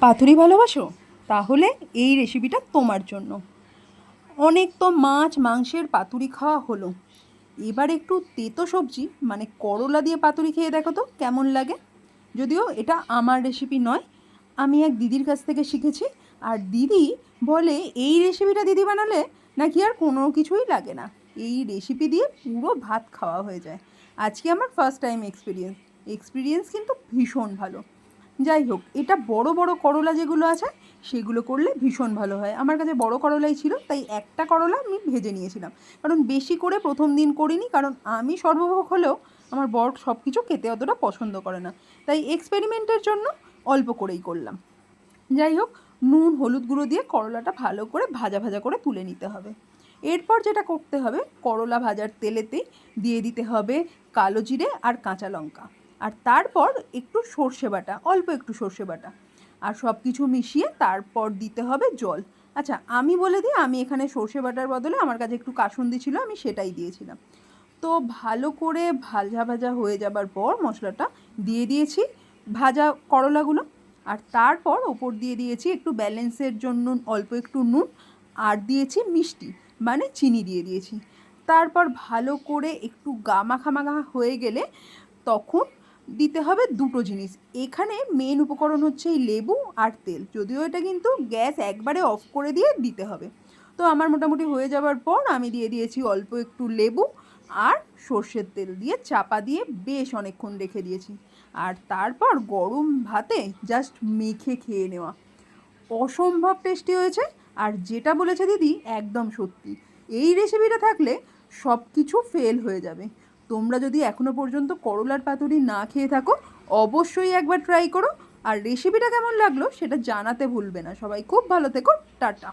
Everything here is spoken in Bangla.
পাতুরি ভালোবাসো? তাহলে এই রেসিপিটা তোমার জন্য। অনেক তো মাছ মাংসের পাতুরি খাওয়া হলো, এবার একটু তেতো সবজি মানে করলা দিয়ে পাতুরি খেয়ে দেখো তো কেমন লাগে। যদিও এটা আমার রেসিপি নয়, আমি এক দিদির কাছ থেকে শিখেছি। আর দিদি বলে এই রেসিপিটা দিদি বানালে নাকি আর কোনো কিছুই লাগে না, এই রেসিপি দিয়ে পুরো ভাত খাওয়া হয়ে যায়। আজকে আমার ফার্স্ট টাইম এক্সপিরিয়েন্স কিন্তু ভীষণ ভালো। যাই হোক, এটা বড় বড় করলা যেগুলো আছে সেগুলো করলে ভীষণ ভালো হয়। আমার কাছে বড় করলাই ছিল, তাই একটা করলা আমি ভেজে নিয়েছিলাম। কারণ বেশি করে প্রথম দিন করিনি, কারণ আমি সর্বভোগ হলেও আমার বর সব কিছু খেতে অতটা পছন্দ করে না, তাই এক্সপেরিমেন্টের জন্য অল্প করেই করলাম। যাই হোক, নুন হলুদ গুঁড়ো দিয়ে করলাটা ভালো করে ভাজা ভাজা করে তুলে নিতে হবে। এরপর যেটা করতে হবে, করলা ভাজার তেলেতেই দিয়ে দিতে হবে কালো জিরে আর কাঁচা লঙ্কা, আর তারপর একটু সর্ষে বাটা, অল্প একটু সর্ষে বাটা, আর সব কিছু মিশিয়ে তারপর দিতে হবে জল। আচ্ছা, আমি বলে দিই, আমি এখানে সর্ষে বাটার বদলে আমার কাছে একটু কাসুন্দি ছিল, আমি সেটাই দিয়েছিলাম। তো ভালো করে ভাজা ভাজা হয়ে যাবার পর মশলাটা দিয়ে দিয়েছি ভাজা করলাগুলো, আর তারপর ওপর দিয়ে দিয়েছি একটু ব্যালেন্সের জন্য অল্প একটু নুন, আর দিয়েছি মিষ্টি মানে চিনি দিয়ে দিয়েছি। তারপর ভালো করে একটু মাখা হয়ে গেলে তখন দিতে হবে দুটো জিনিস। এখানে মেন উপকরণ হচ্ছে এই লেবু আর তেল, যদিও এটা কিন্তু গ্যাস একবারে অফ করে দিয়ে দিতে হবে। তো আমার মোটামুটি হয়ে যাবার পর আমি দিয়ে দিয়েছি অল্প একটু লেবু আর সর্ষের তেল দিয়ে চাপা দিয়ে বেশ অনেকক্ষণ রেখে দিয়েছি। আর তারপর গরম ভাতে জাস্ট মেখে খেয়ে নেওয়া, অসম্ভব টেস্টি হয়েছে। আর যেটা বলেছে দিদি একদম সত্যি, এই রেসিপিটা থাকলে সব কিছু ফেল হয়ে যাবে। তোমরা যদি এখনও পর্যন্ত করলার পাতুরি না খেয়ে থাকো, অবশ্যই একবার ট্রাই করো। আর রেসিপিটা কেমন লাগলো সেটা জানাতে ভুলবে না। সবাই খুব ভালো থেকো, টাটা।